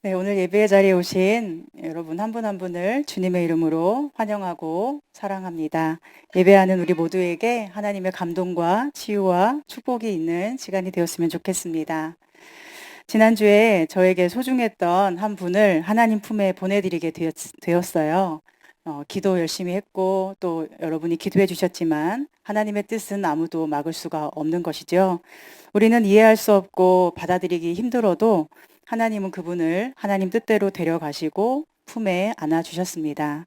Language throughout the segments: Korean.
네, 오늘 예배의 자리에 오신 여러분 한 분 한 분을 주님의 이름으로 환영하고 사랑합니다. 예배하는 우리 모두에게 하나님의 감동과 치유와 축복이 있는 시간이 되었으면 좋겠습니다. 지난주에 저에게 소중했던 한 분을 하나님 품에 보내드리게 되었어요. 기도 열심히 했고 또 여러분이 기도해 주셨지만 하나님의 뜻은 아무도 막을 수가 없는 것이죠. 우리는 이해할 수 없고 받아들이기 힘들어도 하나님은 그분을 하나님 뜻대로 데려가시고 품에 안아주셨습니다.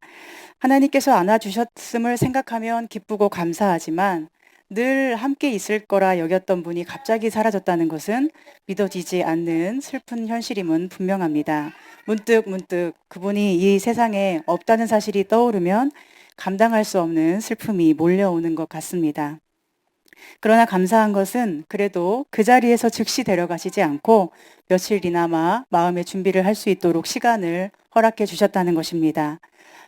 하나님께서 안아주셨음을 생각하면 기쁘고 감사하지만 늘 함께 있을 거라 여겼던 분이 갑자기 사라졌다는 것은 믿어지지 않는 슬픈 현실임은 분명합니다. 문득 그분이 이 세상에 없다는 사실이 떠오르면 감당할 수 없는 슬픔이 몰려오는 것 같습니다. 그러나 감사한 것은 그래도 그 자리에서 즉시 데려가시지 않고 며칠이나마 마음의 준비를 할 수 있도록 시간을 허락해 주셨다는 것입니다.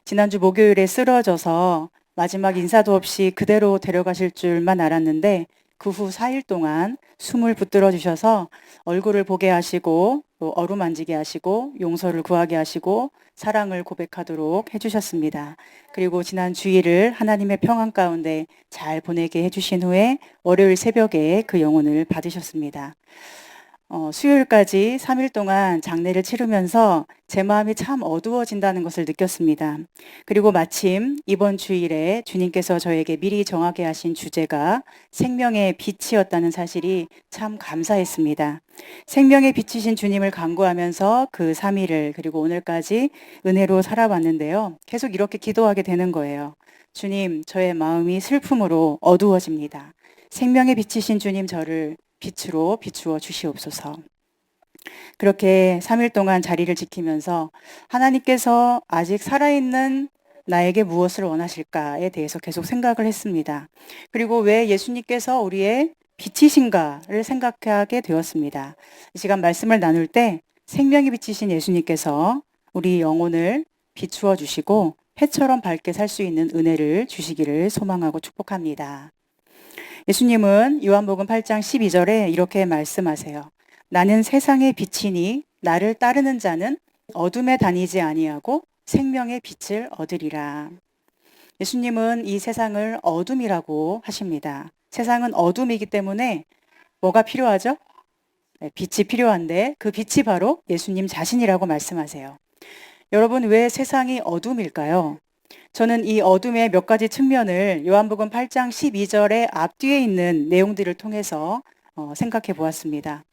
지난주 목요일에 쓰러져서 마지막 인사도 없이 그대로 데려가실 줄만 알았는데 그 후 4일 동안 숨을 붙들어 주셔서 얼굴을 보게 하시고 또 어루만지게 하시고 용서를 구하게 하시고 사랑을 고백하도록 해주셨습니다. 그리고 지난 주일을 하나님의 평안 가운데 잘 보내게 해주신 후에 월요일 새벽에 그 영혼을 받으셨습니다. 수요일까지 3일 동안 장례를 치르면서 제 마음이 참 어두워진다는 것을 느꼈습니다. 그리고 마침 이번 주일에 주님께서 저에게 미리 정하게 하신 주제가 생명의 빛이었다는 사실이 참 감사했습니다. 생명의 빛이신 주님을 간구하면서 그 3일을 그리고 오늘까지 은혜로 살아왔는데요. 계속 이렇게 기도하게 되는 거예요. 주님, 저의 마음이 슬픔으로 어두워집니다. 생명의 빛이신 주님 저를 빛으로 비추어 주시옵소서. 그렇게 3일 동안 자리를 지키면서 하나님께서 아직 살아있는 나에게 무엇을 원하실까에 대해서 계속 생각을 했습니다. 그리고 왜 예수님께서 우리의 빛이신가를 생각하게 되었습니다. 이 시간 말씀을 나눌 때 생명이 빛이신 예수님께서 우리 영혼을 비추어 주시고 해처럼 밝게 살 수 있는 은혜를 주시기를 소망하고 축복합니다. 예수님은 요한복음 8장 12절에 이렇게 말씀하세요. 나는 세상의 빛이니 나를 따르는 자는 어둠에 다니지 아니하고 생명의 빛을 얻으리라. 예수님은 이 세상을 어둠이라고 하십니다. 세상은 어둠이기 때문에 뭐가 필요하죠? 네, 빛이 필요한데 그 빛이 바로 예수님 자신이라고 말씀하세요. 여러분, 왜 세상이 어둠일까요? 저는 이 어둠의 몇 가지 측면을 요한복음 8장 12절의 앞뒤에 있는 내용들을 통해서 생각해 보았습니다.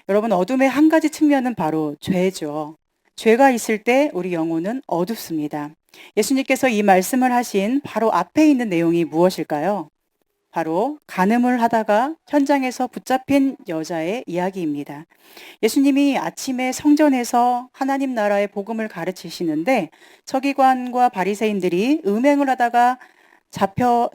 여러분, 어둠의 한 가지 측면은 바로 죄죠. 죄가 있을 때 우리 영혼은 어둡습니다. 예수님께서 이 말씀을 하신 바로 앞에 있는 내용이 무엇일까요? 바로 간음을 하다가 현장에서 붙잡힌 여자의 이야기입니다. 예수님이 아침에 성전에서 하나님 나라의 복음을 가르치시는데 서기관과 바리새인들이 음행을 하다가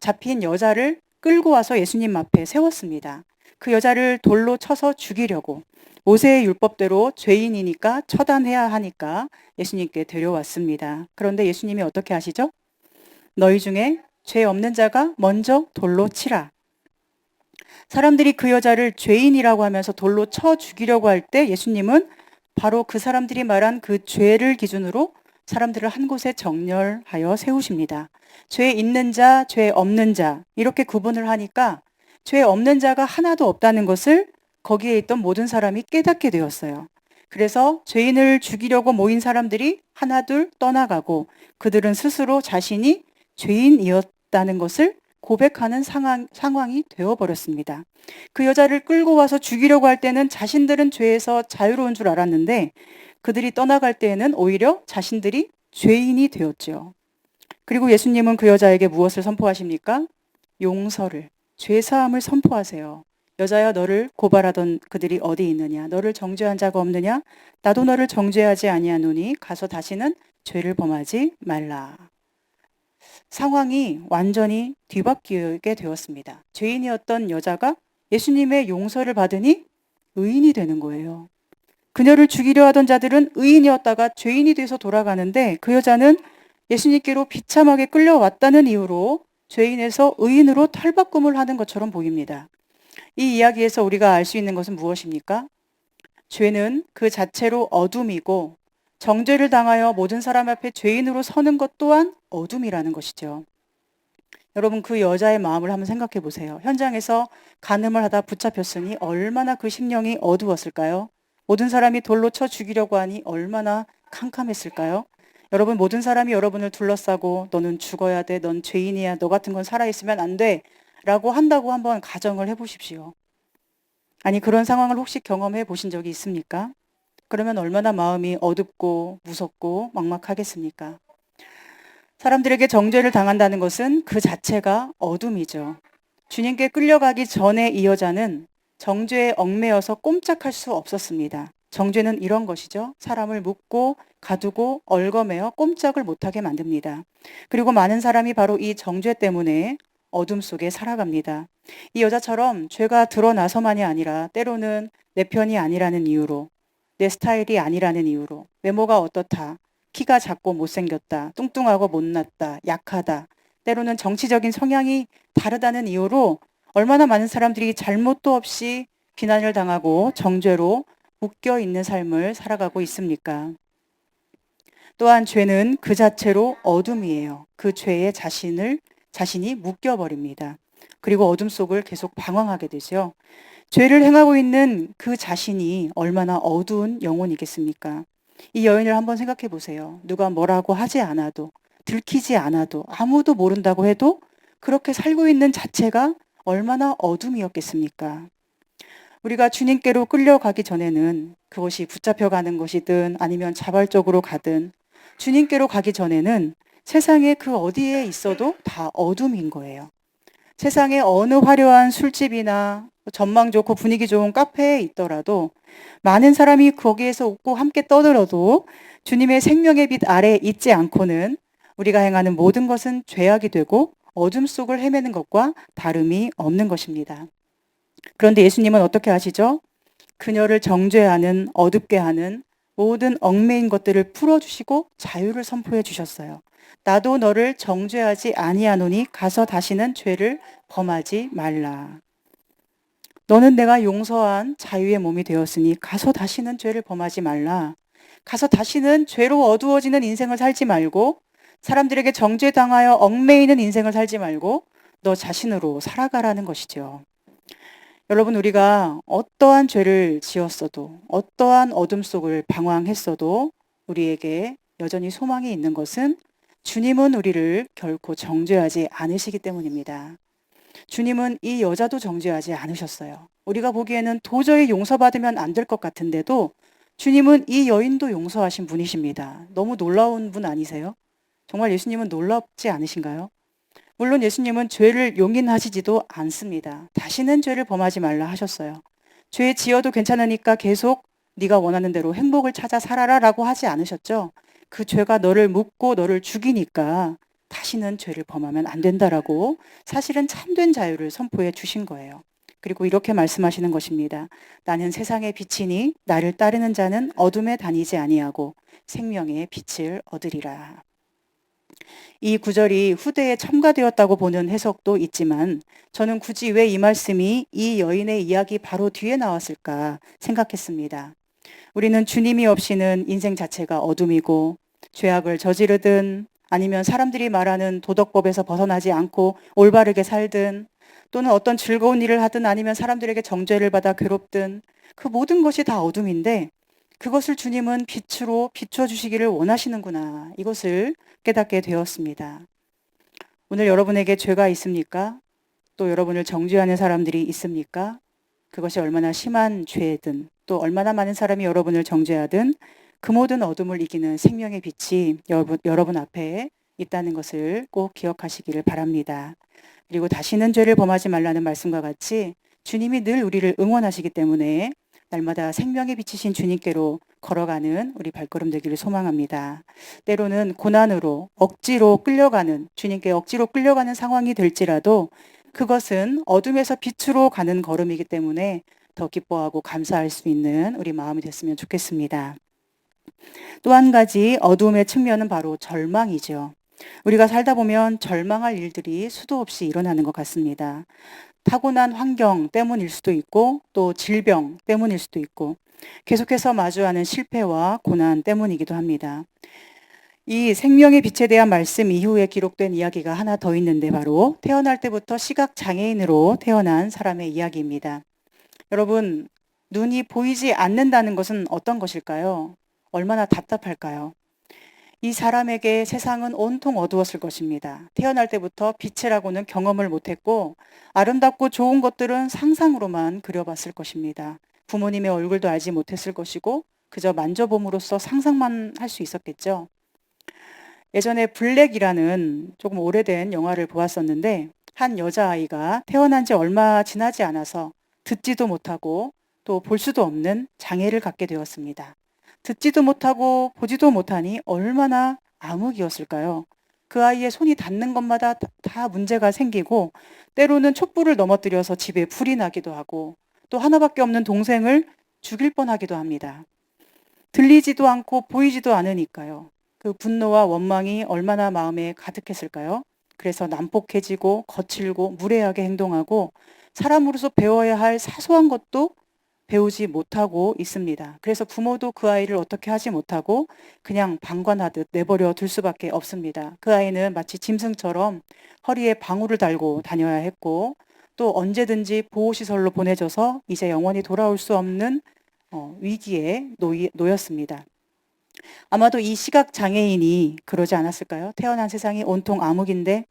잡힌 여자를 끌고 와서 예수님 앞에 세웠습니다. 그 여자를 돌로 쳐서 죽이려고 모세의 율법대로 죄인이니까 처단해야 하니까 예수님께 데려왔습니다. 그런데 예수님이 어떻게 하시죠? 너희 중에 죄 없는 자가 먼저 돌로 치라. 사람들이 그 여자를 죄인이라고 하면서 돌로 쳐 죽이려고 할 때 예수님은 바로 그 사람들이 말한 그 죄를 기준으로 사람들을 한 곳에 정렬하여 세우십니다. 죄 있는 자, 죄 없는 자 이렇게 구분을 하니까 죄 없는 자가 하나도 없다는 것을 거기에 있던 모든 사람이 깨닫게 되었어요. 그래서 죄인을 죽이려고 모인 사람들이 하나둘 떠나가고 그들은 스스로 자신이 죄인이었다는 것을 고백하는 상황이 되어버렸습니다. 그 여자를 끌고 와서 죽이려고 할 때는 자신들은 죄에서 자유로운 줄 알았는데 그들이 떠나갈 때에는 오히려 자신들이 죄인이 되었죠. 그리고 예수님은 그 여자에게 무엇을 선포하십니까? 용서를, 죄사함을 선포하세요. 여자야, 너를 고발하던 그들이 어디 있느냐? 너를 정죄한 자가 없느냐? 나도 너를 정죄하지 아니하노니 가서 다시는 죄를 범하지 말라. 상황이 완전히 뒤바뀌게 되었습니다. 죄인이었던 여자가 예수님의 용서를 받으니 의인이 되는 거예요. 그녀를 죽이려 하던 자들은 의인이었다가 죄인이 돼서 돌아가는데 그 여자는 예수님께로 비참하게 끌려왔다는 이유로 죄인에서 의인으로 탈바꿈을 하는 것처럼 보입니다. 이 이야기에서 우리가 알 수 있는 것은 무엇입니까? 죄는 그 자체로 어둠이고 정죄를 당하여 모든 사람 앞에 죄인으로 서는 것 또한 어둠이라는 것이죠. 여러분 그 여자의 마음을 한번 생각해 보세요. 현장에서 간음을 하다 붙잡혔으니 얼마나 그 심령이 어두웠을까요? 모든 사람이 돌로 쳐 죽이려고 하니 얼마나 캄캄했을까요? 여러분 모든 사람이 여러분을 둘러싸고 너는 죽어야 돼, 넌 죄인이야, 너 같은 건 살아있으면 안 돼 라고 한다고 한번 가정을 해보십시오. 아니 그런 상황을 혹시 경험해 보신 적이 있습니까? 그러면 얼마나 마음이 어둡고 무섭고 막막하겠습니까? 사람들에게 정죄를 당한다는 것은 그 자체가 어둠이죠. 주님께 끌려가기 전에 이 여자는 정죄에 얽매여서 꼼짝할 수 없었습니다. 정죄는 이런 것이죠. 사람을 묶고 가두고 얽어매어 꼼짝을 못하게 만듭니다. 그리고 많은 사람이 바로 이 정죄 때문에 어둠 속에 살아갑니다. 이 여자처럼 죄가 드러나서만이 아니라 때로는 내 편이 아니라는 이유로, 내 스타일이 아니라는 이유로, 외모가 어떻다, 키가 작고 못생겼다, 뚱뚱하고 못났다, 약하다, 때로는 정치적인 성향이 다르다는 이유로 얼마나 많은 사람들이 잘못도 없이 비난을 당하고 정죄로 묶여 있는 삶을 살아가고 있습니까? 또한 죄는 그 자체로 어둠이에요. 그 죄에 자신이 묶여버립니다. 그리고 어둠 속을 계속 방황하게 되죠. 죄를 행하고 있는 그 자신이 얼마나 어두운 영혼이겠습니까? 이 여인을 한번 생각해 보세요. 누가 뭐라고 하지 않아도, 들키지 않아도, 아무도 모른다고 해도 그렇게 살고 있는 자체가 얼마나 어둠이었겠습니까? 우리가 주님께로 끌려가기 전에는 그것이 붙잡혀가는 것이든 아니면 자발적으로 가든 주님께로 가기 전에는 세상에 그 어디에 있어도 다 어둠인 거예요. 세상에 어느 화려한 술집이나 전망 좋고 분위기 좋은 카페에 있더라도 많은 사람이 거기에서 웃고 함께 떠들어도 주님의 생명의 빛 아래 있지 않고는 우리가 행하는 모든 것은 죄악이 되고 어둠 속을 헤매는 것과 다름이 없는 것입니다. 그런데 예수님은 어떻게 하시죠? 그녀를 정죄하는 어둡게 하는 모든 얽매인 것들을 풀어주시고 자유를 선포해 주셨어요. 나도 너를 정죄하지 아니하노니 가서 다시는 죄를 범하지 말라. 너는 내가 용서한 자유의 몸이 되었으니 가서 다시는 죄를 범하지 말라. 가서 다시는 죄로 어두워지는 인생을 살지 말고 사람들에게 정죄당하여 얽매이는 인생을 살지 말고 너 자신으로 살아가라는 것이죠. 여러분 우리가 어떠한 죄를 지었어도 어떠한 어둠 속을 방황했어도 우리에게 여전히 소망이 있는 것은 주님은 우리를 결코 정죄하지 않으시기 때문입니다. 주님은 이 여자도 정죄하지 않으셨어요. 우리가 보기에는 도저히 용서받으면 안 될 것 같은데도 주님은 이 여인도 용서하신 분이십니다. 너무 놀라운 분 아니세요? 정말 예수님은 놀랍지 않으신가요? 물론 예수님은 죄를 용인하시지도 않습니다. 다시는 죄를 범하지 말라 하셨어요. 죄 지어도 괜찮으니까 계속 네가 원하는 대로 행복을 찾아 살아라라고 하지 않으셨죠? 그 죄가 너를 묶고 너를 죽이니까 다시는 죄를 범하면 안 된다라고 사실은 참된 자유를 선포해 주신 거예요. 그리고 이렇게 말씀하시는 것입니다. 나는 세상의 빛이니 나를 따르는 자는 어둠에 다니지 아니하고 생명의 빛을 얻으리라. 이 구절이 후대에 첨가되었다고 보는 해석도 있지만 저는 굳이 왜 이 말씀이 이 여인의 이야기 바로 뒤에 나왔을까 생각했습니다. 우리는 주님이 없이는 인생 자체가 어둠이고 죄악을 저지르든 아니면 사람들이 말하는 도덕법에서 벗어나지 않고 올바르게 살든 또는 어떤 즐거운 일을 하든 아니면 사람들에게 정죄를 받아 괴롭든 그 모든 것이 다 어둠인데 그것을 주님은 빛으로 비춰주시기를 원하시는구나. 이것을 깨닫게 되었습니다. 오늘 여러분에게 죄가 있습니까? 또 여러분을 정죄하는 사람들이 있습니까? 그것이 얼마나 심한 죄든 또 얼마나 많은 사람이 여러분을 정죄하든 그 모든 어둠을 이기는 생명의 빛이 여러분 앞에 있다는 것을 꼭 기억하시기를 바랍니다. 그리고 다시는 죄를 범하지 말라는 말씀과 같이 주님이 늘 우리를 응원하시기 때문에 날마다 생명의 빛이신 주님께로 걸어가는 우리 발걸음 되기를 소망합니다. 때로는 고난으로 억지로 끌려가는 주님께 억지로 끌려가는 상황이 될지라도 그것은 어둠에서 빛으로 가는 걸음이기 때문에 더 기뻐하고 감사할 수 있는 우리 마음이 됐으면 좋겠습니다. 또 한 가지 어두움의 측면은 바로 절망이죠. 우리가 살다 보면 절망할 일들이 수도 없이 일어나는 것 같습니다. 타고난 환경 때문일 수도 있고 또 질병 때문일 수도 있고 계속해서 마주하는 실패와 고난 때문이기도 합니다. 이 생명의 빛에 대한 말씀 이후에 기록된 이야기가 하나 더 있는데 바로 태어날 때부터 시각장애인으로 태어난 사람의 이야기입니다. 여러분, 눈이 보이지 않는다는 것은 어떤 것일까요? 얼마나 답답할까요? 이 사람에게 세상은 온통 어두웠을 것입니다. 태어날 때부터 빛이라고는 경험을 못했고 아름답고 좋은 것들은 상상으로만 그려봤을 것입니다. 부모님의 얼굴도 알지 못했을 것이고 그저 만져봄으로써 상상만 할 수 있었겠죠. 예전에 블랙이라는 조금 오래된 영화를 보았었는데 한 여자아이가 태어난 지 얼마 지나지 않아서 듣지도 못하고 또 볼 수도 없는 장애를 갖게 되었습니다. 듣지도 못하고 보지도 못하니 얼마나 암흑이었을까요? 그 아이의 손이 닿는 것마다 다 문제가 생기고 때로는 촛불을 넘어뜨려서 집에 불이 나기도 하고 또 하나밖에 없는 동생을 죽일 뻔하기도 합니다. 들리지도 않고 보이지도 않으니까요. 그 분노와 원망이 얼마나 마음에 가득했을까요? 그래서 난폭해지고 거칠고 무례하게 행동하고 사람으로서 배워야 할 사소한 것도 배우지 못하고 있습니다. 그래서 부모도 그 아이를 어떻게 하지 못하고 그냥 방관하듯 내버려 둘 수밖에 없습니다. 그 아이는 마치 짐승처럼 허리에 방울을 달고 다녀야 했고 또 언제든지 보호시설로 보내져서 이제 영원히 돌아올 수 없는 위기에 놓였습니다. 아마도 이 시각장애인이 그러지 않았을까요? 태어난 세상이 온통 암흑인데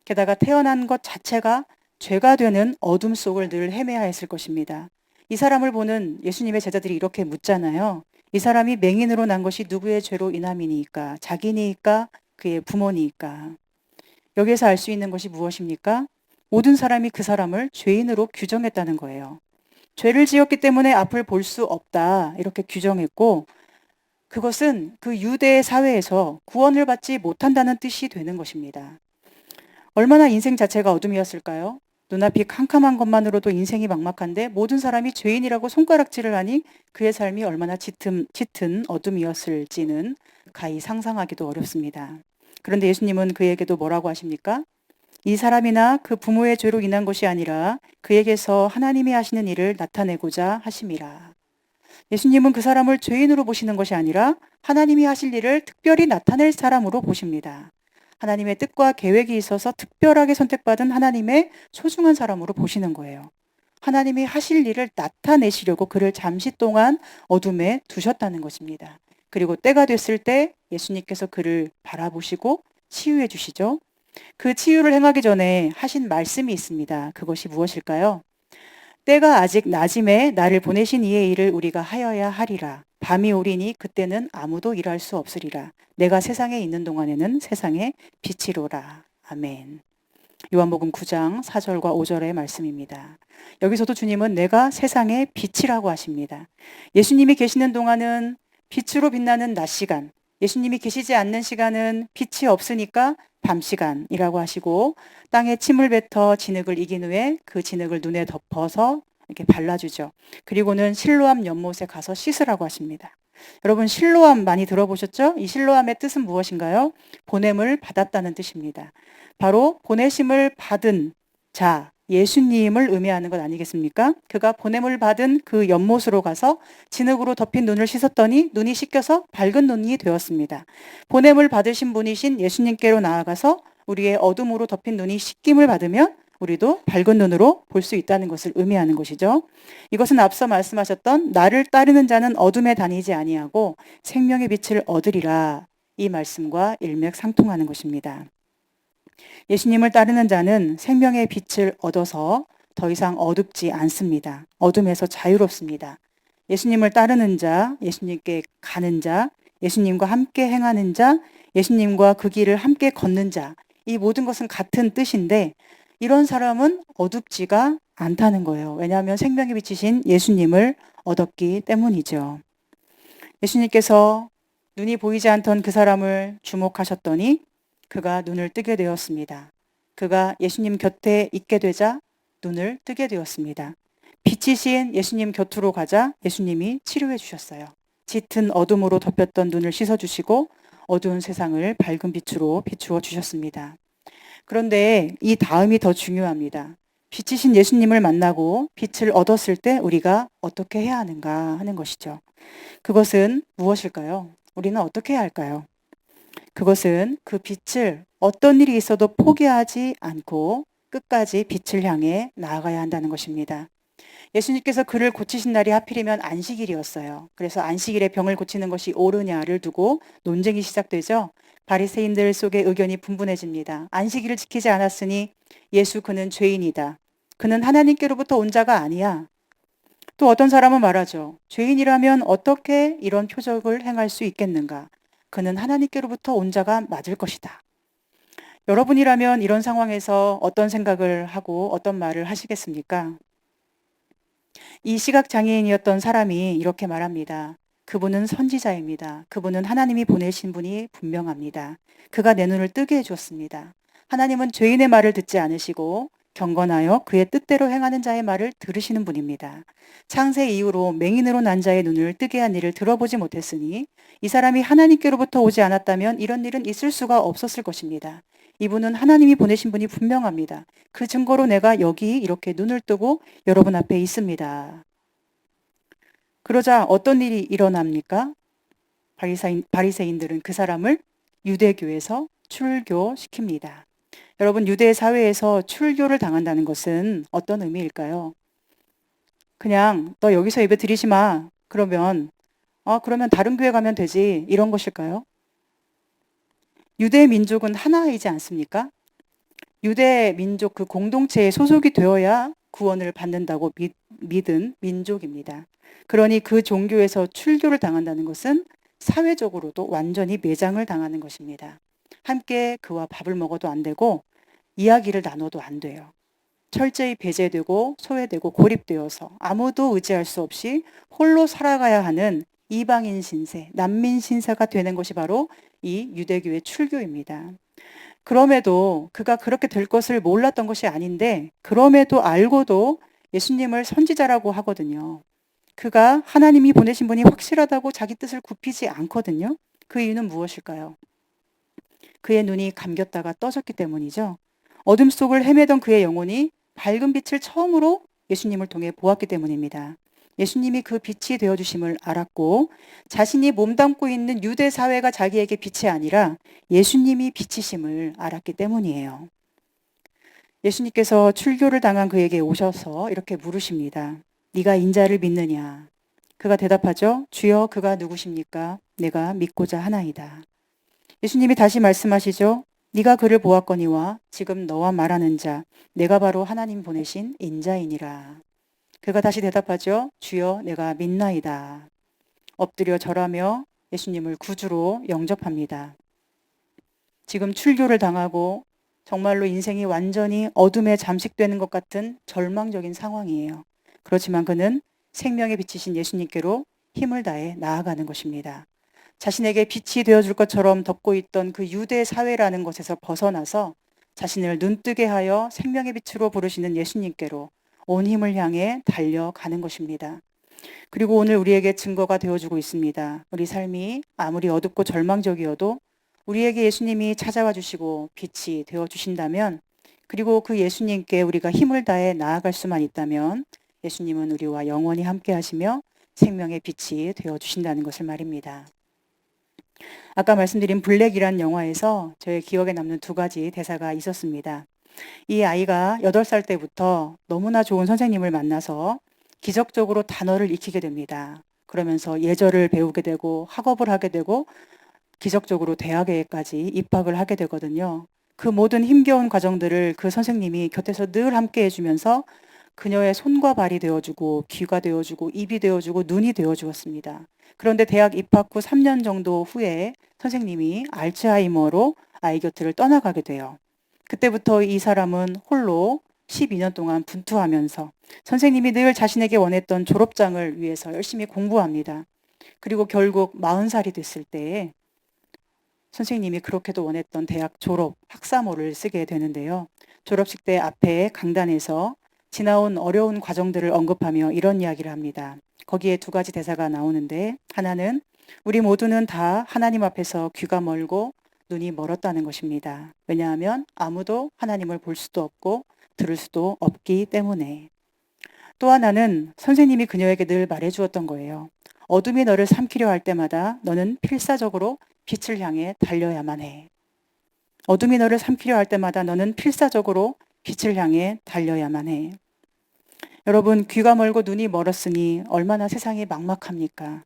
게다가 태어난 것 자체가 죄가 되는 어둠 속을 늘 헤매야 했을 것입니다. 이 사람을 보는 예수님의 제자들이 이렇게 묻잖아요. 이 사람이 맹인으로 난 것이 누구의 죄로 인함이니까? 자기니까? 그의 부모니까? 여기에서 알 수 있는 것이 무엇입니까? 모든 사람이 그 사람을 죄인으로 규정했다는 거예요. 죄를 지었기 때문에 앞을 볼 수 없다 이렇게 규정했고 그것은 그 유대 사회에서 구원을 받지 못한다는 뜻이 되는 것입니다. 얼마나 인생 자체가 어둠이었을까요? 눈앞이 캄캄한 것만으로도 인생이 막막한데 모든 사람이 죄인이라고 손가락질을 하니 그의 삶이 얼마나 짙은 어둠이었을지는 가히 상상하기도 어렵습니다. 그런데 예수님은 그에게도 뭐라고 하십니까? 이 사람이나 그 부모의 죄로 인한 것이 아니라 그에게서 하나님이 하시는 일을 나타내고자 하심이라. 예수님은 그 사람을 죄인으로 보시는 것이 아니라 하나님이 하실 일을 특별히 나타낼 사람으로 보십니다. 하나님의 뜻과 계획이 있어서 특별하게 선택받은 하나님의 소중한 사람으로 보시는 거예요. 하나님이 하실 일을 나타내시려고 그를 잠시 동안 어둠에 두셨다는 것입니다. 그리고 때가 됐을 때 예수님께서 그를 바라보시고 치유해 주시죠. 그 치유를 행하기 전에 하신 말씀이 있습니다. 그것이 무엇일까요? 때가 아직 낮음에 나를 보내신 이의 일을 우리가 하여야 하리라. 밤이 오리니 그때는 아무도 일할 수 없으리라. 내가 세상에 있는 동안에는 세상의 빛이로라. 아멘. 요한복음 9장 4절과 5절의 말씀입니다. 여기서도 주님은 내가 세상의 빛이라고 하십니다. 예수님이 계시는 동안은 빛으로 빛나는 낮 시간, 예수님이 계시지 않는 시간은 빛이 없으니까 밤 시간이라고 하시고 땅에 침을 뱉어 진흙을 이긴 후에 그 진흙을 눈에 덮어서 이렇게 발라주죠. 그리고는 실로암 연못에 가서 씻으라고 하십니다. 여러분 실로암 많이 들어보셨죠? 이 실로암의 뜻은 무엇인가요? 보냄을 받았다는 뜻입니다. 바로 보내심을 받은 자, 예수님을 의미하는 것 아니겠습니까? 그가 보냄을 받은 그 연못으로 가서 진흙으로 덮인 눈을 씻었더니 눈이 씻겨서 밝은 눈이 되었습니다. 보냄을 받으신 분이신 예수님께로 나아가서 우리의 어둠으로 덮인 눈이 씻김을 받으면 우리도 밝은 눈으로 볼 수 있다는 것을 의미하는 것이죠. 이것은 앞서 말씀하셨던 나를 따르는 자는 어둠에 다니지 아니하고 생명의 빛을 얻으리라 이 말씀과 일맥상통하는 것입니다. 예수님을 따르는 자는 생명의 빛을 얻어서 더 이상 어둡지 않습니다. 어둠에서 자유롭습니다. 예수님을 따르는 자, 예수님께 가는 자, 예수님과 함께 행하는 자, 예수님과 그 길을 함께 걷는 자, 이 모든 것은 같은 뜻인데 이런 사람은 어둡지가 않다는 거예요. 왜냐하면 생명의 빛이신 예수님을 얻었기 때문이죠. 예수님께서 눈이 보이지 않던 그 사람을 주목하셨더니 그가 눈을 뜨게 되었습니다. 그가 예수님 곁에 있게 되자 눈을 뜨게 되었습니다. 빛이신 예수님 곁으로 가자 예수님이 치료해 주셨어요. 짙은 어둠으로 덮였던 눈을 씻어주시고 어두운 세상을 밝은 빛으로 비추어 주셨습니다. 그런데 이 다음이 더 중요합니다. 빛이신 예수님을 만나고 빛을 얻었을 때 우리가 어떻게 해야 하는가 하는 것이죠. 그것은 무엇일까요? 우리는 어떻게 해야 할까요? 그것은 그 빛을 어떤 일이 있어도 포기하지 않고 끝까지 빛을 향해 나아가야 한다는 것입니다. 예수님께서 그를 고치신 날이 하필이면 안식일이었어요. 그래서 안식일에 병을 고치는 것이 옳으냐를 두고 논쟁이 시작되죠. 바리새인들 속에 의견이 분분해집니다. 안식일을 지키지 않았으니 예수 그는 죄인이다. 그는 하나님께로부터 온 자가 아니야. 또 어떤 사람은 말하죠. 죄인이라면 어떻게 이런 표적을 행할 수 있겠는가? 그는 하나님께로부터 온 자가 맞을 것이다. 여러분이라면 이런 상황에서 어떤 생각을 하고 어떤 말을 하시겠습니까? 이 시각장애인이었던 사람이 이렇게 말합니다. 그분은 선지자입니다. 그분은 하나님이 보내신 분이 분명합니다. 그가 내 눈을 뜨게 해주었습니다. 하나님은 죄인의 말을 듣지 않으시고 경건하여 그의 뜻대로 행하는 자의 말을 들으시는 분입니다. 창세 이후로 맹인으로 난 자의 눈을 뜨게 한 일을 들어보지 못했으니 이 사람이 하나님께로부터 오지 않았다면 이런 일은 있을 수가 없었을 것입니다. 이분은 하나님이 보내신 분이 분명합니다. 그 증거로 내가 여기 이렇게 눈을 뜨고 여러분 앞에 있습니다. 그러자 어떤 일이 일어납니까? 바리새인들은 그 사람을 유대교에서 출교시킵니다. 여러분, 유대 사회에서 출교를 당한다는 것은 어떤 의미일까요? 그냥 너 여기서 예배 드리지 마. 그러면 다른 교회 가면 되지. 이런 것일까요? 유대 민족은 하나이지 않습니까? 유대 민족 그 공동체에 소속이 되어야 구원을 받는다고 믿은 민족입니다. 그러니 그 종교에서 출교를 당한다는 것은 사회적으로도 완전히 매장을 당하는 것입니다. 함께 그와 밥을 먹어도 안 되고 이야기를 나눠도 안 돼요. 철저히 배제되고 소외되고 고립되어서 아무도 의지할 수 없이 홀로 살아가야 하는 이방인 신세, 난민 신세가 되는 것이 바로 이 유대교의 출교입니다. 그럼에도 그가 그렇게 될 것을 몰랐던 것이 아닌데 그럼에도 알고도 예수님을 선지자라고 하거든요. 그가 하나님이 보내신 분이 확실하다고 자기 뜻을 굽히지 않거든요. 그 이유는 무엇일까요? 그의 눈이 감겼다가 떠졌기 때문이죠. 어둠 속을 헤매던 그의 영혼이 밝은 빛을 처음으로 예수님을 통해 보았기 때문입니다. 예수님이 그 빛이 되어주심을 알았고 자신이 몸담고 있는 유대 사회가 자기에게 빛이 아니라 예수님이 빛이심을 알았기 때문이에요. 예수님께서 출교를 당한 그에게 오셔서 이렇게 물으십니다. 네가 인자를 믿느냐? 그가 대답하죠. 주여 그가 누구십니까? 내가 믿고자 하나이다. 예수님이 다시 말씀하시죠. 네가 그를 보았거니와 지금 너와 말하는 자 내가 바로 하나님 보내신 인자이니라. 그가 다시 대답하죠. 주여 내가 믿나이다. 엎드려 절하며 예수님을 구주로 영접합니다. 지금 출교를 당하고 정말로 인생이 완전히 어둠에 잠식되는 것 같은 절망적인 상황이에요. 그렇지만 그는 생명의 빛이신 예수님께로 힘을 다해 나아가는 것입니다. 자신에게 빛이 되어줄 것처럼 덮고 있던 그 유대 사회라는 것에서 벗어나서 자신을 눈뜨게 하여 생명의 빛으로 부르시는 예수님께로 온 힘을 향해 달려가는 것입니다. 그리고 오늘 우리에게 증거가 되어주고 있습니다. 우리 삶이 아무리 어둡고 절망적이어도 우리에게 예수님이 찾아와 주시고 빛이 되어주신다면 그리고 그 예수님께 우리가 힘을 다해 나아갈 수만 있다면 예수님은 우리와 영원히 함께 하시며 생명의 빛이 되어주신다는 것을 말입니다. 아까 말씀드린 블랙이란 영화에서 저의 기억에 남는 두 가지 대사가 있었습니다. 이 아이가 8살 때부터 너무나 좋은 선생님을 만나서 기적적으로 단어를 익히게 됩니다. 그러면서 예절을 배우게 되고 학업을 하게 되고 기적적으로 대학에까지 입학을 하게 되거든요. 그 모든 힘겨운 과정들을 그 선생님이 곁에서 늘 함께 해주면서 그녀의 손과 발이 되어주고 귀가 되어주고 입이 되어주고 눈이 되어주었습니다. 그런데 대학 입학 후 3년 정도 후에 선생님이 알츠하이머로 아이 곁을 떠나가게 돼요. 그때부터 이 사람은 홀로 12년 동안 분투하면서 선생님이 늘 자신에게 원했던 졸업장을 위해서 열심히 공부합니다. 그리고 결국 40살이 됐을 때 선생님이 그렇게도 원했던 대학 졸업 학사모를 쓰게 되는데요. 졸업식 때 앞에 강단에서 지나온 어려운 과정들을 언급하며 이런 이야기를 합니다. 거기에 두 가지 대사가 나오는데 하나는 우리 모두는 다 하나님 앞에서 귀가 멀고 눈이 멀었다는 것입니다. 왜냐하면 아무도 하나님을 볼 수도 없고 들을 수도 없기 때문에. 또 하나는 선생님이 그녀에게 늘 말해주었던 거예요. 어둠이 너를 삼키려 할 때마다 너는 필사적으로 빛을 향해 달려야만 해. 어둠이 너를 삼키려 할 때마다 너는 필사적으로 빛을 향해 달려야만 해. 여러분, 귀가 멀고 눈이 멀었으니 얼마나 세상이 막막합니까?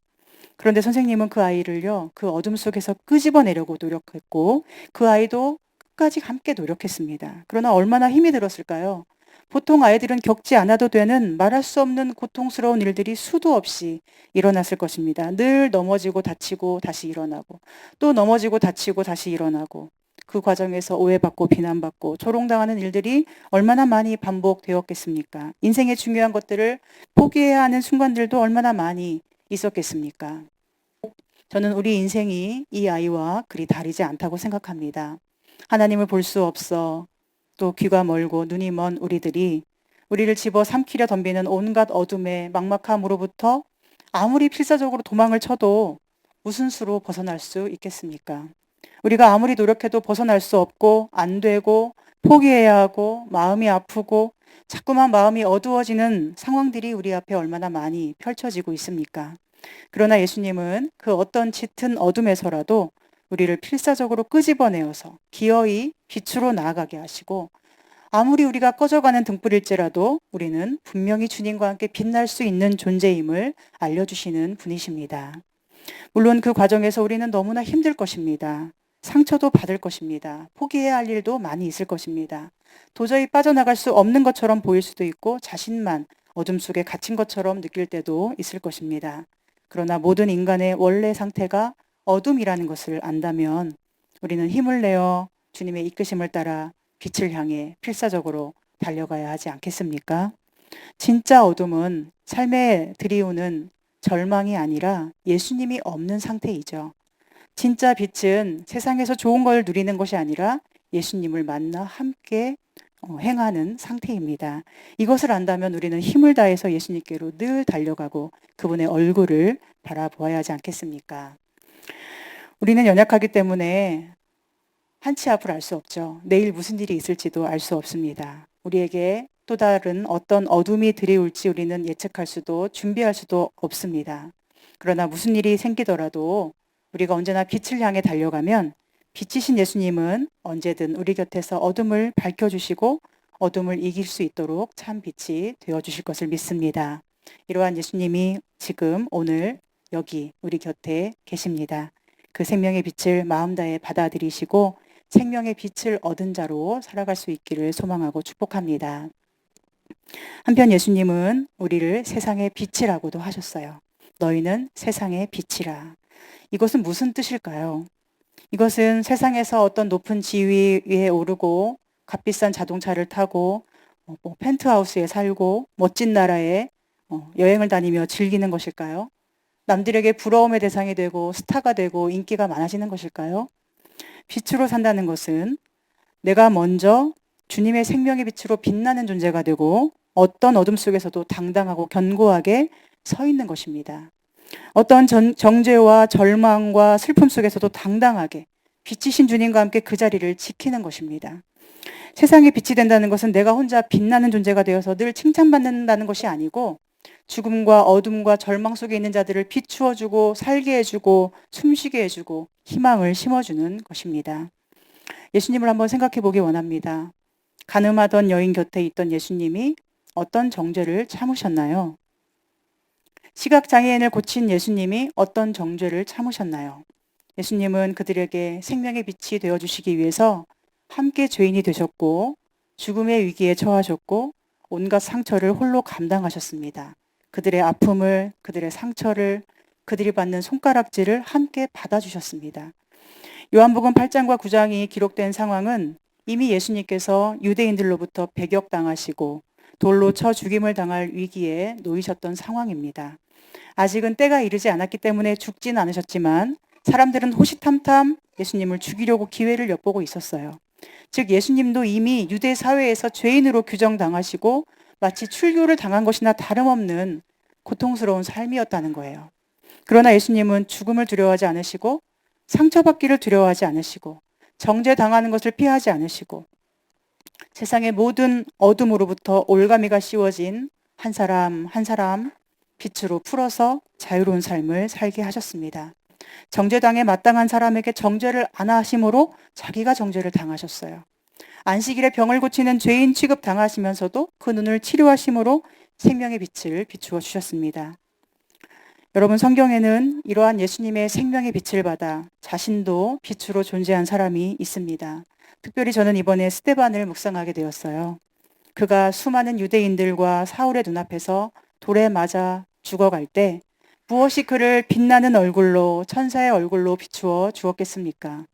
그런데 선생님은 그 아이를요, 그 어둠 속에서 끄집어내려고 노력했고, 그 아이도 끝까지 함께 노력했습니다. 그러나 얼마나 힘이 들었을까요? 보통 아이들은 겪지 않아도 되는 말할 수 없는 고통스러운 일들이 수도 없이 일어났을 것입니다. 늘 넘어지고 다치고 다시 일어나고, 또 넘어지고 다치고 다시 일어나고, 그 과정에서 오해받고 비난받고 조롱당하는 일들이 얼마나 많이 반복되었겠습니까? 인생의 중요한 것들을 포기해야 하는 순간들도 얼마나 많이 있었겠습니까? 저는 우리 인생이 이 아이와 그리 다르지 않다고 생각합니다. 하나님을 볼 수 없어 또 귀가 멀고 눈이 먼 우리를 집어 삼키려 덤비는 온갖 어둠의 막막함으로부터 아무리 필사적으로 도망을 쳐도 무슨 수로 벗어날 수 있겠습니까? 우리가 아무리 노력해도 벗어날 수 없고 안 되고 포기해야 하고 마음이 아프고 자꾸만 마음이 어두워지는 상황들이 우리 앞에 얼마나 많이 펼쳐지고 있습니까? 그러나 예수님은 그 어떤 짙은 어둠에서라도 우리를 필사적으로 끄집어내어서 기어이 빛으로 나아가게 하시고 아무리 우리가 꺼져가는 등불일지라도 우리는 분명히 주님과 함께 빛날 수 있는 존재임을 알려주시는 분이십니다. 물론 그 과정에서 우리는 너무나 힘들 것입니다. 상처도 받을 것입니다. 포기해야 할 일도 많이 있을 것입니다. 도저히 빠져나갈 수 없는 것처럼 보일 수도 있고 자신만 어둠 속에 갇힌 것처럼 느낄 때도 있을 것입니다. 그러나 모든 인간의 원래 상태가 어둠이라는 것을 안다면 우리는 힘을 내어 주님의 이끄심을 따라 빛을 향해 필사적으로 달려가야 하지 않겠습니까? 진짜 어둠은 삶에 들이오는 절망이 아니라 예수님이 없는 상태이죠. 진짜 빛은 세상에서 좋은 걸 누리는 것이 아니라 예수님을 만나 함께 행하는 상태입니다. 이것을 안다면 우리는 힘을 다해서 예수님께로 늘 달려가고 그분의 얼굴을 바라보아야 하지 않겠습니까? 우리는 연약하기 때문에 한치 앞을 알 수 없죠. 내일 무슨 일이 있을지도 알 수 없습니다. 우리에게 또 다른 어떤 어둠이 들이올지 우리는 예측할 수도 준비할 수도 없습니다. 그러나 무슨 일이 생기더라도 우리가 언제나 빛을 향해 달려가면 빛이신 예수님은 언제든 우리 곁에서 어둠을 밝혀주시고 어둠을 이길 수 있도록 참 빛이 되어주실 것을 믿습니다. 이러한 예수님이 지금 오늘 여기 우리 곁에 계십니다. 그 생명의 빛을 마음 다해 받아들이시고 생명의 빛을 얻은 자로 살아갈 수 있기를 소망하고 축복합니다. 한편 예수님은 우리를 세상의 빛이라고도 하셨어요. 너희는 세상의 빛이라. 이것은 무슨 뜻일까요? 이것은 세상에서 어떤 높은 지위 위에 오르고 값비싼 자동차를 타고 펜트하우스에 살고 멋진 나라에 여행을 다니며 즐기는 것일까요? 남들에게 부러움의 대상이 되고 스타가 되고 인기가 많아지는 것일까요? 빛으로 산다는 것은 내가 먼저 주님의 생명의 빛으로 빛나는 존재가 되고 어떤 어둠 속에서도 당당하고 견고하게 서 있는 것입니다. 어떤 정죄와 절망과 슬픔 속에서도 당당하게 빛이신 주님과 함께 그 자리를 지키는 것입니다. 세상에 빛이 된다는 것은 내가 혼자 빛나는 존재가 되어서 늘 칭찬받는다는 것이 아니고 죽음과 어둠과 절망 속에 있는 자들을 비추어주고 살게 해주고 숨쉬게 해주고 희망을 심어주는 것입니다. 예수님을 한번 생각해 보기 원합니다. 가늠하던 여인 곁에 있던 예수님이 어떤 정죄를 참으셨나요? 시각장애인을 고친 예수님이 어떤 정죄를 참으셨나요? 예수님은 그들에게 생명의 빛이 되어주시기 위해서 함께 죄인이 되셨고 죽음의 위기에 처하셨고 온갖 상처를 홀로 감당하셨습니다. 그들의 아픔을, 그들의 상처를, 그들이 받는 손가락질을 함께 받아주셨습니다. 요한복음 8장과 9장이 기록된 상황은 이미 예수님께서 유대인들로부터 배격당하시고 돌로 쳐 죽임을 당할 위기에 놓이셨던 상황입니다. 아직은 때가 이르지 않았기 때문에 죽지는 않으셨지만 사람들은 호시탐탐 예수님을 죽이려고 기회를 엿보고 있었어요. 즉 예수님도 이미 유대 사회에서 죄인으로 규정당하시고 마치 출교를 당한 것이나 다름없는 고통스러운 삶이었다는 거예요. 그러나 예수님은 죽음을 두려워하지 않으시고 상처받기를 두려워하지 않으시고 정죄당하는 것을 피하지 않으시고 세상의 모든 어둠으로부터 올가미가 씌워진 한 사람 한 사람 빛으로 풀어서 자유로운 삶을 살게 하셨습니다. 정죄당에 마땅한 사람에게 정죄를 안 하심으로 자기가 정죄를 당하셨어요. 안식일에 병을 고치는 죄인 취급 당하시면서도 그 눈을 치료하심으로 생명의 빛을 비추어 주셨습니다. 여러분, 성경에는 이러한 예수님의 생명의 빛을 받아 자신도 빛으로 존재한 사람이 있습니다. 특별히 저는 이번에 스데반을 묵상하게 되었어요. 그가 수많은 유대인들과 사울의 눈앞에서 돌에 맞아 죽어갈 때 무엇이 그를 빛나는 얼굴로, 천사의 얼굴로 비추어 주었겠습니까?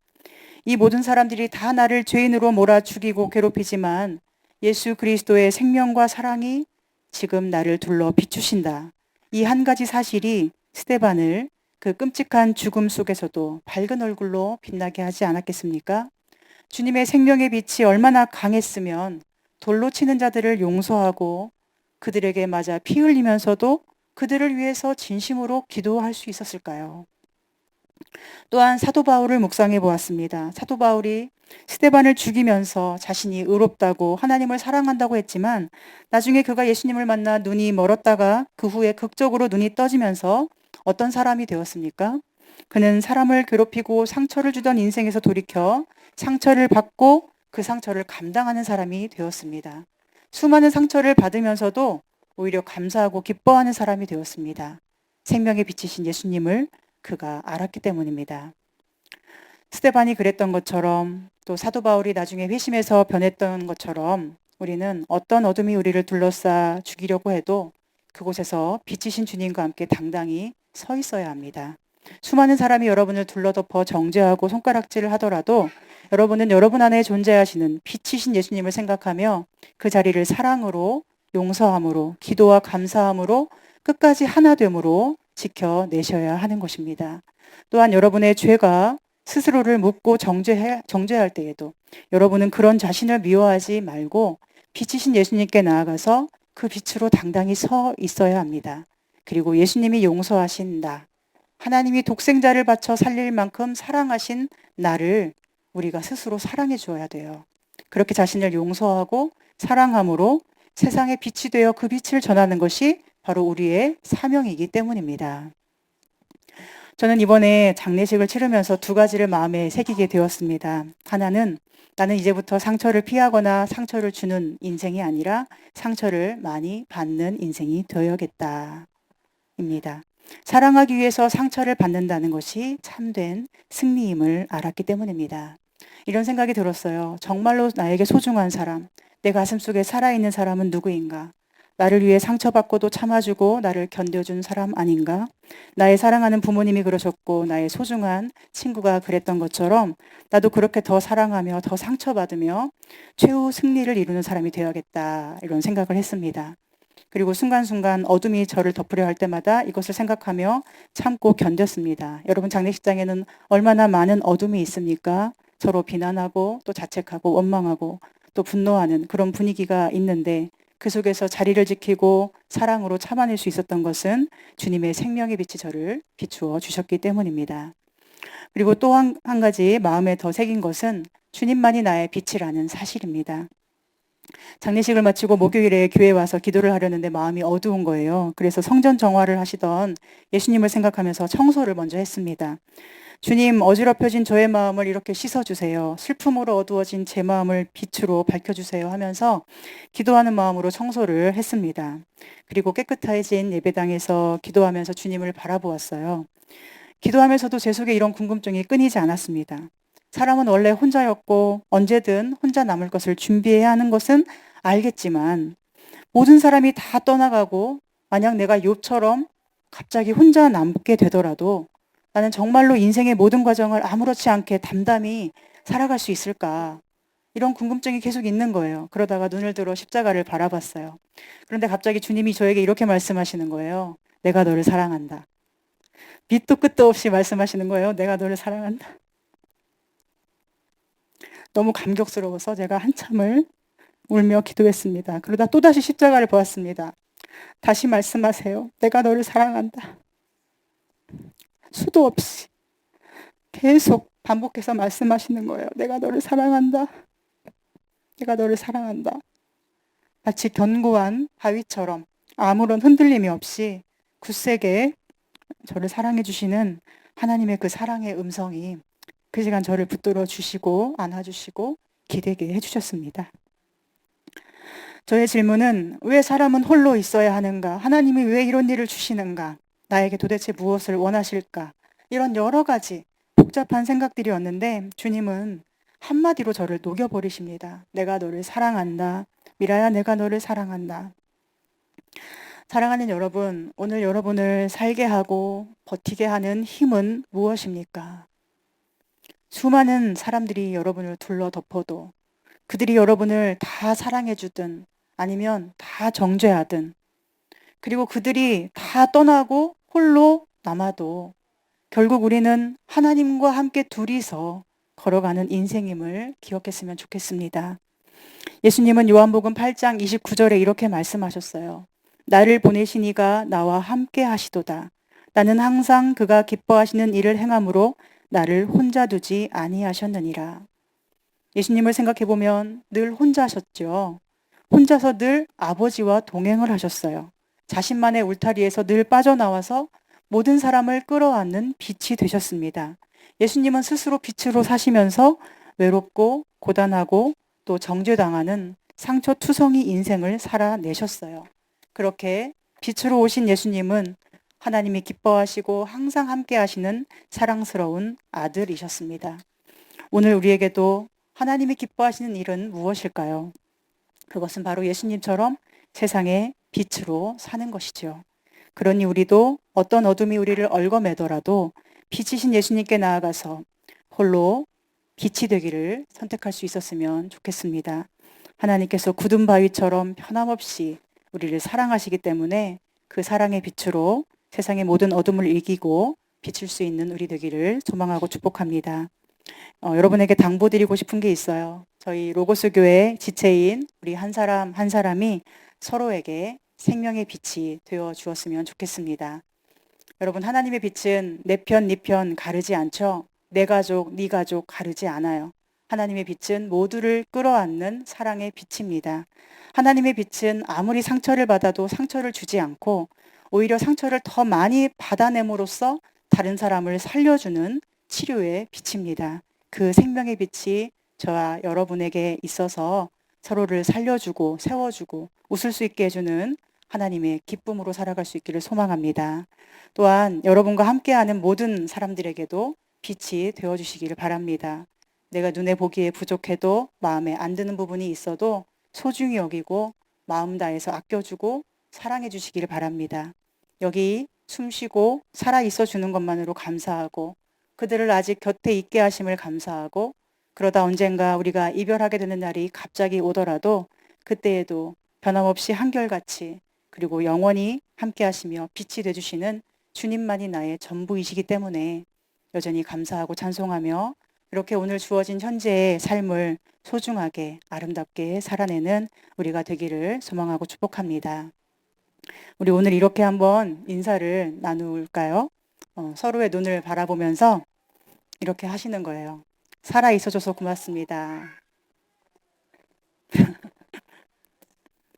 이 모든 사람들이 다 나를 죄인으로 몰아 죽이고 괴롭히지만 예수 그리스도의 생명과 사랑이 지금 나를 둘러 비추신다. 이 한 가지 사실이 스데반을 그 끔찍한 죽음 속에서도 밝은 얼굴로 빛나게 하지 않았겠습니까? 주님의 생명의 빛이 얼마나 강했으면 돌로 치는 자들을 용서하고 그들에게 맞아 피 흘리면서도 그들을 위해서 진심으로 기도할 수 있었을까요? 또한 사도 바울을 묵상해 보았습니다. 사도 바울이 스데반을 죽이면서 자신이 의롭다고 하나님을 사랑한다고 했지만 나중에 그가 예수님을 만나 눈이 멀었다가 그 후에 극적으로 눈이 떠지면서 어떤 사람이 되었습니까? 그는 사람을 괴롭히고 상처를 주던 인생에서 돌이켜 상처를 받고 그 상처를 감당하는 사람이 되었습니다. 수많은 상처를 받으면서도 오히려 감사하고 기뻐하는 사람이 되었습니다. 생명의 빛이신 예수님을 그가 알았기 때문입니다. 스데반이 그랬던 것처럼 또 사도 바울이 나중에 회심해서 변했던 것처럼 우리는 어떤 어둠이 우리를 둘러싸 죽이려고 해도 그곳에서 빛이신 주님과 함께 당당히 서 있어야 합니다. 수많은 사람이 여러분을 둘러덮어 정죄하고 손가락질을 하더라도 여러분은 여러분 안에 존재하시는 빛이신 예수님을 생각하며 그 자리를 사랑으로, 용서함으로, 기도와 감사함으로 끝까지 하나됨으로 지켜내셔야 하는 것입니다. 또한 여러분의 죄가 스스로를 묻고 정죄할 때에도 여러분은 그런 자신을 미워하지 말고 빛이신 예수님께 나아가서 그 빛으로 당당히 서 있어야 합니다. 그리고 예수님이 용서하신 나, 하나님이 독생자를 바쳐 살릴 만큼 사랑하신 나를 우리가 스스로 사랑해 주어야 돼요. 그렇게 자신을 용서하고 사랑함으로 세상의 빛이 되어 그 빛을 전하는 것이 바로 우리의 사명이기 때문입니다. 저는 이번에 장례식을 치르면서 두 가지를 마음에 새기게 되었습니다. 하나는 나는 이제부터 상처를 피하거나 상처를 주는 인생이 아니라 상처를 많이 받는 인생이 되어야겠다. 입니다. 사랑하기 위해서 상처를 받는다는 것이 참된 승리임을 알았기 때문입니다. 이런 생각이 들었어요. 정말로 나에게 소중한 사람, 내 가슴 속에 살아있는 사람은 누구인가? 나를 위해 상처받고도 참아주고 나를 견뎌준 사람 아닌가? 나의 사랑하는 부모님이 그러셨고 나의 소중한 친구가 그랬던 것처럼 나도 그렇게 더 사랑하며 더 상처받으며 최후 승리를 이루는 사람이 되어야겠다. 이런 생각을 했습니다. 그리고 순간순간 어둠이 저를 덮으려 할 때마다 이것을 생각하며 참고 견뎠습니다. 여러분, 장례식장에는 얼마나 많은 어둠이 있습니까? 서로 비난하고 또 자책하고 원망하고 또 분노하는 그런 분위기가 있는데 그 속에서 자리를 지키고 사랑으로 참아낼 수 있었던 것은 주님의 생명의 빛이 저를 비추어 주셨기 때문입니다. 그리고 또 한 가지 마음에 더 새긴 것은 주님만이 나의 빛이라는 사실입니다. 장례식을 마치고 목요일에 교회에 와서 기도를 하려는데 마음이 어두운 거예요. 그래서 성전 정화를 하시던 예수님을 생각하면서 청소를 먼저 했습니다. 주님, 어지럽혀진 저의 마음을 이렇게 씻어주세요. 슬픔으로 어두워진 제 마음을 빛으로 밝혀주세요 하면서 기도하는 마음으로 청소를 했습니다. 그리고 깨끗해진 예배당에서 기도하면서 주님을 바라보았어요. 기도하면서도 제 속에 이런 궁금증이 끊이지 않았습니다. 사람은 원래 혼자였고 언제든 혼자 남을 것을 준비해야 하는 것은 알겠지만 모든 사람이 다 떠나가고 만약 내가 욥처럼 갑자기 혼자 남게 되더라도 나는 정말로 인생의 모든 과정을 아무렇지 않게 담담히 살아갈 수 있을까? 이런 궁금증이 계속 있는 거예요. 그러다가 눈을 들어 십자가를 바라봤어요. 그런데 갑자기 주님이 저에게 이렇게 말씀하시는 거예요. 내가 너를 사랑한다. 밑도 끝도 없이 말씀하시는 거예요. 내가 너를 사랑한다. 너무 감격스러워서 제가 한참을 울며 기도했습니다. 그러다 또다시 십자가를 보았습니다. 다시 말씀하세요. 내가 너를 사랑한다. 수도 없이 계속 반복해서 말씀하시는 거예요. 내가 너를 사랑한다. 내가 너를 사랑한다. 마치 견고한 바위처럼 아무런 흔들림이 없이 굳세게 저를 사랑해 주시는 하나님의 그 사랑의 음성이 그 시간 저를 붙들어 주시고 안아주시고 기대게 해주셨습니다. 저의 질문은 왜 사람은 홀로 있어야 하는가? 하나님이 왜 이런 일을 주시는가? 나에게 도대체 무엇을 원하실까? 이런 여러 가지 복잡한 생각들이었는데 주님은 한마디로 저를 녹여버리십니다. 내가 너를 사랑한다. 미라야, 내가 너를 사랑한다. 사랑하는 여러분, 오늘 여러분을 살게 하고 버티게 하는 힘은 무엇입니까? 수많은 사람들이 여러분을 둘러 덮어도 그들이 여러분을 다 사랑해주든 아니면 다 정죄하든 그리고 그들이 다 떠나고 홀로 남아도 결국 우리는 하나님과 함께 둘이서 걸어가는 인생임을 기억했으면 좋겠습니다. 예수님은 요한복음 8장 29절에 이렇게 말씀하셨어요. 나를 보내신 이가 나와 함께 하시도다. 나는 항상 그가 기뻐하시는 일을 행함으로 나를 혼자 두지 아니하셨느니라. 예수님을 생각해 보면 늘 혼자셨죠. 혼자서 늘 아버지와 동행을 하셨어요. 자신만의 울타리에서 늘 빠져나와서 모든 사람을 끌어안는 빛이 되셨습니다. 예수님은 스스로 빛으로 사시면서 외롭고 고단하고 또 정죄당하는 상처투성이 인생을 살아내셨어요. 그렇게 빛으로 오신 예수님은 하나님이 기뻐하시고 항상 함께 하시는 사랑스러운 아들이셨습니다. 오늘 우리에게도 하나님이 기뻐하시는 일은 무엇일까요? 그것은 바로 예수님처럼 세상의 빛으로 사는 것이죠. 그러니 우리도 어떤 어둠이 우리를 얽어매더라도 빛이신 예수님께 나아가서 홀로 빛이 되기를 선택할 수 있었으면 좋겠습니다. 하나님께서 굳은 바위처럼 변함없이 우리를 사랑하시기 때문에 그 사랑의 빛으로 세상의 모든 어둠을 이기고 비칠 수 있는 우리 되기를 소망하고 축복합니다. 여러분에게 당부드리고 싶은 게 있어요. 저희 로고스 교회 지체인 우리 한 사람 한 사람이 서로에게 생명의 빛이 되어 주었으면 좋겠습니다. 여러분, 하나님의 빛은 내 편, 네 편 가르지 않죠? 내 가족, 네 가족 가르지 않아요. 하나님의 빛은 모두를 끌어안는 사랑의 빛입니다. 하나님의 빛은 아무리 상처를 받아도 상처를 주지 않고 오히려 상처를 더 많이 받아냄으로써 다른 사람을 살려주는 치료의 빛입니다. 그 생명의 빛이 저와 여러분에게 있어서 서로를 살려주고 세워주고 웃을 수 있게 해주는 하나님의 기쁨으로 살아갈 수 있기를 소망합니다. 또한 여러분과 함께하는 모든 사람들에게도 빛이 되어주시기를 바랍니다. 내가 눈에 보기에 부족해도 마음에 안 드는 부분이 있어도 소중히 여기고 마음 다해서 아껴주고 사랑해 주시기를 바랍니다. 여기 숨쉬고 살아있어 주는 것만으로 감사하고 그들을 아직 곁에 있게 하심을 감사하고 그러다 언젠가 우리가 이별하게 되는 날이 갑자기 오더라도 그때에도 변함없이 한결같이 그리고 영원히 함께 하시며 빛이 되주시는 주님만이 나의 전부이시기 때문에 여전히 감사하고 찬송하며 이렇게 오늘 주어진 현재의 삶을 소중하게 아름답게 살아내는 우리가 되기를 소망하고 축복합니다. 우리 오늘 이렇게 한번 인사를 나눌까요? 서로의 눈을 바라보면서 이렇게 하시는 거예요. 살아 있어줘서 고맙습니다.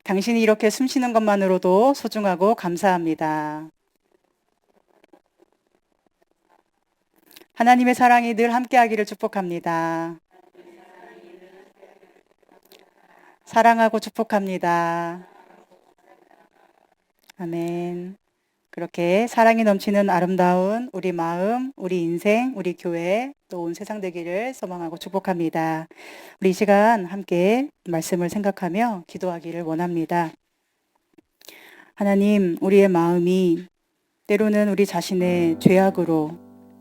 당신이 이렇게 숨 쉬는 것만으로도 소중하고 감사합니다. 하나님의 사랑이 늘 함께하기를 축복합니다. 사랑하고 축복합니다. 아멘. 그렇게 사랑이 넘치는 아름다운 우리 마음, 우리 인생, 우리 교회, 또 온 세상 되기를 소망하고 축복합니다. 우리 이 시간 함께 말씀을 생각하며 기도하기를 원합니다. 하나님, 우리의 마음이 때로는 우리 자신의 죄악으로,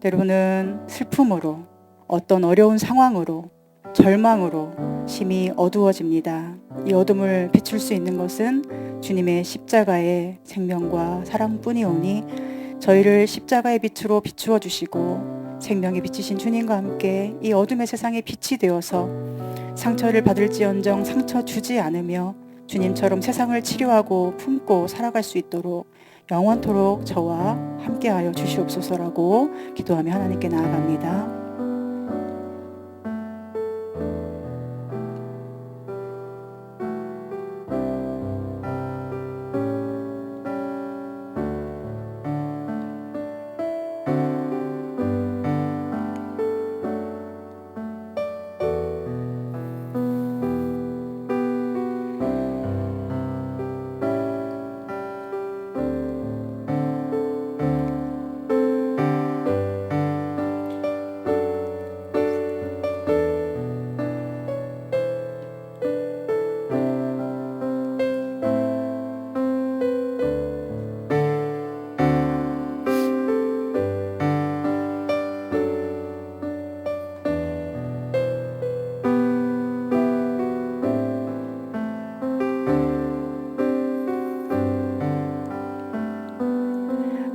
때로는 슬픔으로, 어떤 어려운 상황으로, 절망으로 심히 어두워집니다. 이 어둠을 비출 수 있는 것은 주님의 십자가의 생명과 사랑뿐이오니 저희를 십자가의 빛으로 비추어 주시고 생명의 빛이신 주님과 함께 이 어둠의 세상에 빛이 되어서 상처를 받을지언정 상처 주지 않으며 주님처럼 세상을 치료하고 품고 살아갈 수 있도록 영원토록 저와 함께하여 주시옵소서라고 기도하며 하나님께 나아갑니다.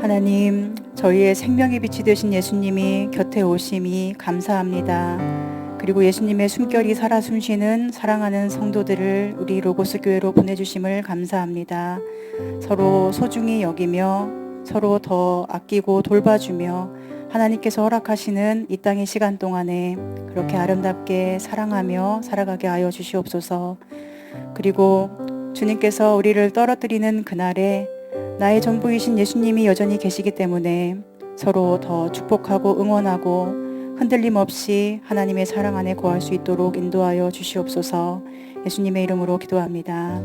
하나님, 저희의 생명의 빛이 되신 예수님이 곁에 오심이 감사합니다. 그리고 예수님의 숨결이 살아 숨쉬는 사랑하는 성도들을 우리 로고스 교회로 보내주심을 감사합니다. 서로 소중히 여기며 서로 더 아끼고 돌봐주며 하나님께서 허락하시는 이 땅의 시간 동안에 그렇게 아름답게 사랑하며 살아가게 하여 주시옵소서. 그리고 주님께서 우리를 떨어뜨리는 그날에 나의 전부이신 예수님이 여전히 계시기 때문에 서로 더 축복하고 응원하고 흔들림 없이 하나님의 사랑 안에 거할 수 있도록 인도하여 주시옵소서. 예수님의 이름으로 기도합니다.